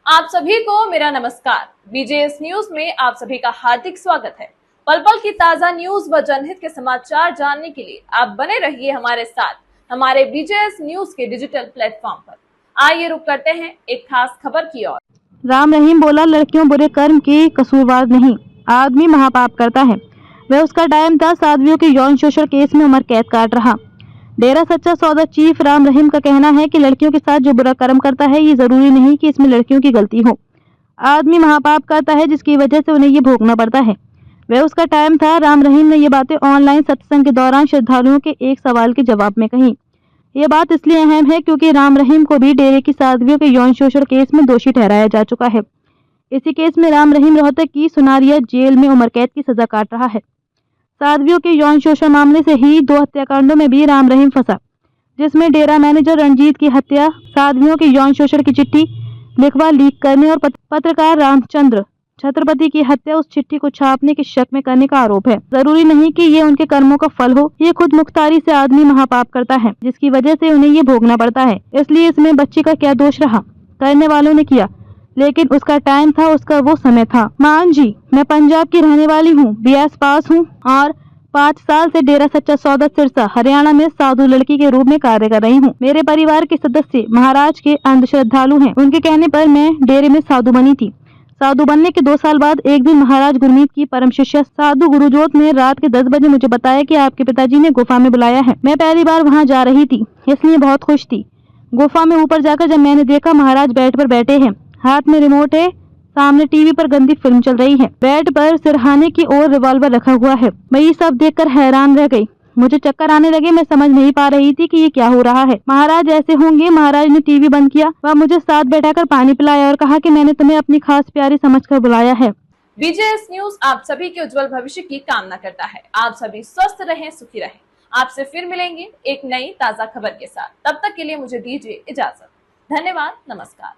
आप सभी को मेरा नमस्कार। बीजेएस न्यूज में आप सभी का हार्दिक स्वागत है। पल पल की ताजा न्यूज व जनहित के समाचार जानने के लिए आप बने रहिए हमारे साथ हमारे बीजेएस न्यूज के डिजिटल प्लेटफॉर्म पर। आइए रुक करते हैं एक खास खबर की ओर। राम रहीम बोला, लड़कियों बुरे कर्म की कसूरवार नहीं, आदमी महापाप करता है। वह उसका टाइम था, साध्वियों के यौन शोषण केस में उम्र कैद काट रहा। डेरा सच्चा सौदा चीफ राम रहीम का कहना है कि लड़कियों के साथ जो बुरा कर्म करता है, ये जरूरी नहीं कि इसमें लड़कियों की गलती हो। आदमी महापाप करता है जिसकी वजह से उन्हें ये भोगना पड़ता है। वह उसका टाइम था। राम रहीम ने ये बातें ऑनलाइन सत्संग के दौरान श्रद्धालुओं के एक सवाल के जवाब में कही। ये बात इसलिए अहम है क्योंकि राम रहीम को भी डेरे की साध्वियों के यौन शोषण केस में दोषी ठहराया जा चुका है। इसी केस में राम रहीम रोहतक की सुनारिया जेल में उम्र कैद की सजा काट रहा है। साध्वियों के यौन शोषण मामले से ही 2 हत्याकांडों में भी राम रहीम फंसा, जिसमें डेरा मैनेजर रणजीत की हत्या, साध्वियों के यौन शोषण की चिट्ठी लिखवा लीक करने और पत्रकार रामचंद्र छत्रपति की हत्या उस चिट्ठी को छापने के शक में करने का आरोप है। जरूरी नहीं कि ये उनके कर्मों का फल हो। ये खुद मुख्तारी से आदमी महापाप करता है जिसकी वजह से उन्हें ये भोगना पड़ता है। इसलिए इसमें बच्ची का क्या दोष रहा? करने वालों ने किया, लेकिन उसका टाइम था, उसका वो समय था। मान जी, मैं पंजाब की रहने वाली हूँ, BS पास हूँ और 5 साल से डेरा सच्चा सौदा सिरसा हरियाणा में साधु लड़की के रूप में कार्य कर रही हूँ। मेरे परिवार के सदस्य महाराज के अंधश्रद्धालु हैं। उनके कहने पर मैं डेरे में साधु बनी थी। साधु बनने के 2 साल बाद एक दिन महाराज गुरमीत की परम शिष्या साधु गुरुजोत ने रात के 10 बजे मुझे बताया कि आपके पिताजी ने गुफा में बुलाया है। मैं पहली बार वहाँ जा रही थी, इसलिए बहुत खुश थी। गुफा में ऊपर जाकर जब मैंने देखा महाराज बेड पर बैठे हैं, हाथ में रिमोट है, सामने टीवी पर गंदी फिल्म चल रही है, बेड पर सिरहाने की ओर रिवॉल्वर रखा हुआ है। मैं ये सब देखकर हैरान रह गई। मुझे चक्कर आने लगे। मैं समझ नहीं पा रही थी कि ये क्या हो रहा है। महाराज ऐसे होंगे। महाराज ने टीवी बंद किया व मुझे साथ बैठाकर पानी पिलाया और कहा कि मैंने तुम्हें अपनी खास प्यारी समझकर बुलाया है। बीजेएस न्यूज आप सभी के उज्जवल भविष्य की कामना करता है। आप सभी स्वस्थ रहें, सुखी रहें। आपसे फिर मिलेंगे एक नई ताजा खबर के साथ। तब तक के लिए मुझे दीजिए इजाजत। धन्यवाद, नमस्कार।